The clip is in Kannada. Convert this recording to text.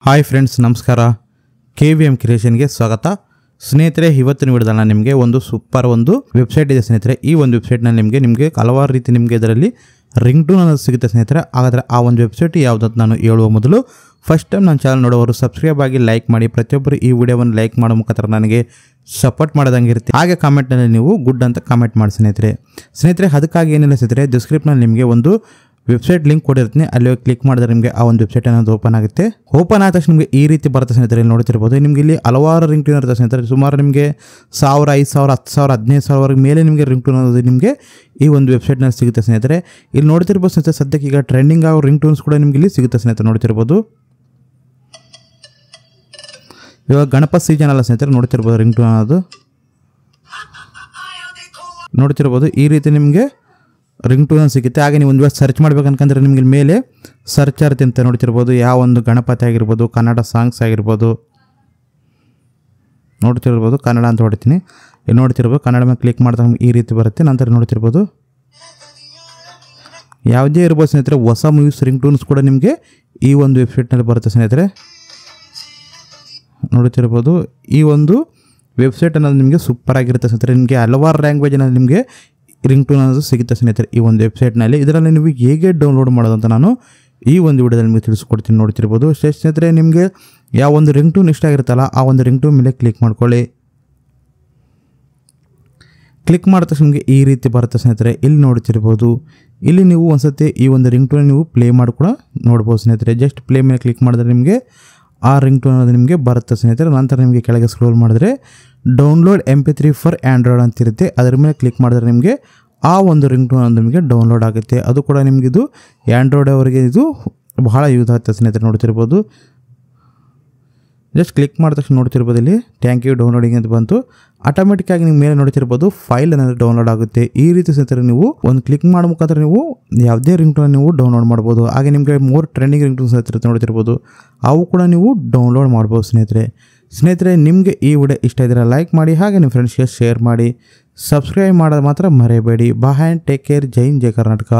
ಹಾಯ್ ಫ್ರೆಂಡ್ಸ್, ನಮಸ್ಕಾರ. KVM ಕ್ರಿಯೇಷನ್ಗೆ ಸ್ವಾಗತ. ಸ್ನೇಹಿತರೆ, ಇವತ್ತಿನ ವಿಡಿಯೋದಲ್ಲಿ ನಾನು ನಿಮಗೆ ಒಂದು ಸೂಪರ್ ವೆಬ್ಸೈಟ್ ಇದೆ ಸ್ನೇಹಿತರೆ. ಈ ಒಂದು ವೆಬ್ಸೈಟ್ನಲ್ಲಿ ನಿಮಗೆ ಹಲವಾರು ರೀತಿ ನಿಮಗೆ ಇದರಲ್ಲಿ ರಿಂಗ್ ಟೂನ್ ಅನ್ನೋದು ಸಿಗುತ್ತೆ ಸ್ನೇಹಿತರೆ. ಹಾಗಾದರೆ ಆ ಒಂದು ವೆಬ್ಸೈಟ್ ಯಾವುದಂತ ನಾನು ಹೇಳುವ ಮೊದಲು ಫಸ್ಟ್ ಟೈಮ್ ನನ್ನ ಚಾನಲ್ ನೋಡೋರು ಸಬ್ಸ್ಕ್ರೈಬ್ ಆಗಿ ಲೈಕ್ ಮಾಡಿ. ಪ್ರತಿಯೊಬ್ಬರು ಈ ವಿಡಿಯೋವನ್ನು ಲೈಕ್ ಮಾಡೋ ಮುಖಾಂತರ ನನಗೆ ಸಪೋರ್ಟ್ ಮಾಡೋದಂಗೆ ಇರುತ್ತೆ. ಹಾಗೆ ಕಾಮೆಂಟ್ನಲ್ಲಿ ನೀವು ಗುಡ್ ಅಂತ ಕಾಮೆಂಟ್ ಮಾಡಿ ಸ್ನೇಹಿತರೆ. ಅದಕ್ಕಾಗಿ ಏನಿಲ್ಲ ಸ್ನೇಹಿತರೆ, ಡಿಸ್ಕ್ರಿಪ್ಷನಲ್ಲಿ ನಿಮಗೆ ಒಂದು ವೆಬ್ಸೈಟ್ ಲಿಂಕ್ ಕೊಟ್ಟಿರ್ತೀನಿ. ಅಲ್ಲಿ ಕ್ಲಿಕ್ ಮಾಡಿದ್ರೆ ನಿಮಗೆ ಆ ಒಂದು ವೆಬ್ಸೈಟ್ ಅನ್ನೋದು ಓಪನ್ ಆಗುತ್ತೆ. ಓಪನ್ ಆದ ತಕ್ಷಣ ನಿಮಗೆ ಈ ರೀತಿ ಬರುತ್ತೆ ಸ್ನೇಹಿತರೆ. ಇಲ್ಲಿ ನೋಡ್ತಿರ್ಬೋದು, ನಿಮಗೆ ಇಲ್ಲಿ ಹಲವಾರು ರಿಂಗ್ ಟೂನ್ ಇರುತ್ತೆ ಸ್ನೇಹಿತರೆ. ಸುಮಾರು ನಿಮಗೆ 1000, 5000, 10,000, 15,000 ಮೇಲೆ ನಿಮಗೆ ರಿಂಗ್ ಟೂನ್ ಅನ್ನೋದು ನಿಮಗೆ ಈ ಒಂದು ವೆಬ್ಸೈಟ್ನಲ್ಲಿ ಸಿಗುತ್ತೆ ಸ್ನೇಹಿತರೆ. ಇಲ್ಲಿ ನೋಡ್ತಿರ್ಬೋದು ಸ್ನೇಹಿತರೆ, ಸದ್ಯಕ್ಕೆ ಈಗ ಟ್ರೆಂಡಿಂಗ್ ಆಗೋ ರಿಂಗ್ ಟೂನ್ಸ್ ಕೂಡ ನಿಮಗೆ ಇಲ್ಲಿ ಸಿಗುತ್ತೆ ಸ್ನೇಹಿತರೆ. ನೋಡ್ತಿರ್ಬೋದು, ಇವಾಗ ಗಣಪತಿ ಸೀಸನ್ ಅಲ್ಲ ಸ್ನೇಹಿತರೆ. ನೋಡ್ತಿರ್ಬೋದು ರಿಂಗ್ ಟೂನ್ ಅನ್ನೋದು ನೋಡ್ತಿರ್ಬೋದು. ಈ ರೀತಿ ನಿಮಗೆ ರಿಂಗ್ ಟೂನ್ ಸಿಗುತ್ತೆ. ಹಾಗೆ ನೀವು ಒಂದು ಸರ್ಚ್ ಮಾಡ್ಬೇಕಂದ್ರೆ ನಿಮಗೆ ಮೇಲೆ ಸರ್ಚ್ ಆರ್ತಿ ಅಂತ ನೋಡ್ತಿರ್ಬೋದು. ಯಾವ ಒಂದು ಗಣಪತಿ ಆಗಿರ್ಬೋದು, ಕನ್ನಡ ಸಾಂಗ್ಸ್ ಆಗಿರ್ಬೋದು, ನೋಡ್ತಿರ್ಬೋದು. ಕನ್ನಡ ಅಂತ ಹೊಡಿತೀನಿ. ಇಲ್ಲಿ ನೋಡ್ತಿರ್ಬೋದು, ಕನ್ನಡ ಮೇಲೆ ಕ್ಲಿಕ್ ಮಾಡಿದಾಗ ಈ ರೀತಿ ಬರುತ್ತೆ. ನಂತರ ನೋಡ್ತಿರ್ಬೋದು, ಯಾವುದೇ ಇರ್ಬೋದು ಸ್ನೇಹಿತರೆ, ಹೊಸ ಮೂವೀಸ್ ರಿಂಗ್ ಟೂನ್ಸ್ ಕೂಡ ನಿಮಗೆ ಈ ಒಂದು ವೆಬ್ಸೈಟ್ನಲ್ಲಿ ಬರುತ್ತೆ ಸ್ನೇಹಿತರೆ. ನೋಡ್ತಿರ್ಬೋದು, ಈ ಒಂದು ವೆಬ್ಸೈಟ್ ಅನ್ನೋದು ನಿಮಗೆ ಸೂಪರ್ ಆಗಿರುತ್ತೆ ಸ್ನೇಹಿತರೆ. ನಿಮಗೆ ಹಲವಾರು ಲ್ಯಾಂಗ್ವೇಜ್ನಲ್ಲಿ ನಿಮಗೆ ರಿಂಗ್ ಟೂನ್ ಅನ್ನೋದು ಸಿಗುತ್ತೆ ಸ್ನೇಹಿತರೆ ಈ ಒಂದು ವೆಬ್ಸೈಟ್ನಲ್ಲಿ. ಇದರಲ್ಲಿ ನೀವು ಹೇಗೆ ಡೌನ್ಲೋಡ್ ಮಾಡೋದು ಅಂತ ನಾನು ಈ ಒಂದು ವಿಡಿಯೋದಲ್ಲಿ ನಿಮಗೆ ತಿಳಿಸ್ಕೊಡ್ತೀನಿ. ನೋಡ್ತಿರ್ಬೋದು ಸ್ನೇಹಿತರೆ, ನಿಮಗೆ ಯಾವ ಒಂದು ರಿಂಗ್ ಟೂನ್ ಇಷ್ಟ ಆಗಿರುತ್ತಲ್ಲ ಆ ಒಂದು ರಿಂಗ್ ಟೂನ್ ಮೇಲೆ ಕ್ಲಿಕ್ ಮಾಡ್ಕೊಳ್ಳಿ. ಕ್ಲಿಕ್ ಮಾಡಿದ ತಕ್ಷಣ ನಿಮಗೆ ಈ ರೀತಿ ಬರುತ್ತೆ ಸ್ನೇಹಿತರೆ. ಇಲ್ಲಿ ನೋಡ್ತಿರ್ಬೋದು, ಇಲ್ಲಿ ನೀವು ಒಂದ್ಸತಿ ಈ ಒಂದು ರಿಂಗ್ ಟೂನ್ ನೀವು ಪ್ಲೇ ಮಾಡಿ ಕೂಡ ನೋಡ್ಬೋದು ಸ್ನೇಹಿತರೆ. ಜಸ್ಟ್ ಪ್ಲೇ ಮೇಲೆ ಕ್ಲಿಕ್ ಮಾಡಿದ್ರೆ ನಿಮಗೆ ಆ ರಿಂಗ್ ಟೂನ್ ಅನ್ನೋದು ನಿಮಗೆ ಬರುತ್ತೆ ಸ್ನೇಹಿತರೆ. ನಂತರ ನಿಮಗೆ ಕೆಳಗೆ ಸ್ಕ್ರೋಲ್ ಮಾಡಿದ್ರೆ ಡೌನ್ಲೋಡ್ MP3 ಫಾರ್ ಆ್ಯಂಡ್ರಾಯ್ಡ್ ಅಂತಿರುತ್ತೆ. ಅದರ ಮೇಲೆ ಕ್ಲಿಕ್ ಮಾಡಿದ್ರೆ ನಿಮಗೆ ಆ ಒಂದು ರಿಂಗ್ ಟೂನ್ ಅನ್ನೋದು ನಿಮಗೆ ಡೌನ್ಲೋಡ್ ಆಗುತ್ತೆ. ಅದು ಕೂಡ ನಿಮಗೆ ಇದು ಆ್ಯಂಡ್ರಾಯ್ಡ್ ಅವರಿಗೆ ಇದು ಬಹಳ ಯೂಸ್ ಆಗುತ್ತೆ ಸ್ನೇಹಿತರೆ. ನೋಡ್ತಿರ್ಬೋದು, ಜಸ್ಟ್ ಕ್ಲಿಕ್ ಮಾಡಿದ ತಕ್ಷಣ ನೋಡ್ತಿರ್ಬೋದು, ಇಲ್ಲಿ ಥ್ಯಾಂಕ್ ಯು ಡೌನ್ಲೋಡಿಂಗ್ ಅಂತ ಬಂತು. ಆಟೋಮೆಟಿಕ್ಕಾಗಿ ನಿಮ್ಮ ಮೇಲೆ ನೋಡ್ತಿರ್ಬೋದು ಫೈಲ್ ಅನ್ನೋದು ಡೌನ್ಲೋಡ್ ಆಗುತ್ತೆ. ಈ ರೀತಿ ಸ್ನೇಹಿತರೆ ನೀವು ಒಂದು ಕ್ಲಿಕ್ ಮಾಡೋ ಮುಖಾಂತರ ನೀವು ಯಾವುದೇ ರಿಂಗ್ ಟೂನ್ ನೀವು ಡೌನ್ಲೋಡ್ ಮಾಡ್ಬೋದು. ಹಾಗೆ ನಿಮಗೆ ಮೋರ್ ಟ್ರೆಂಡಿಂಗ್ ರಿಂಗ್ ಟೂನ್ಸ್ ಇರುತ್ತೆ ನೋಡ್ತಿರ್ಬೋದು, ಅವು ಕೂಡ ನೀವು ಡೌನ್ಲೋಡ್ ಮಾಡ್ಬೋದು ಸ್ನೇಹಿತರೆ. ನಿಮಗೆ ಈ ವಿಡಿಯೋ ಇಷ್ಟ ಇದ್ದರೆ ಲೈಕ್ ಮಾಡಿ, ಹಾಗೆ ನಿಮ್ಮ ಫ್ರೆಂಡ್ಸ್ಗೆ ಶೇರ್ ಮಾಡಿ, ಸಬ್ಸ್ಕ್ರೈಬ್ ಮಾಡೋದು ಮಾತ್ರ ಮರೆಯಬೇಡಿ. Bye and take care. ಜೈ ಹಿಂದ್, ಜೈ ಕರ್ನಾಟಕ.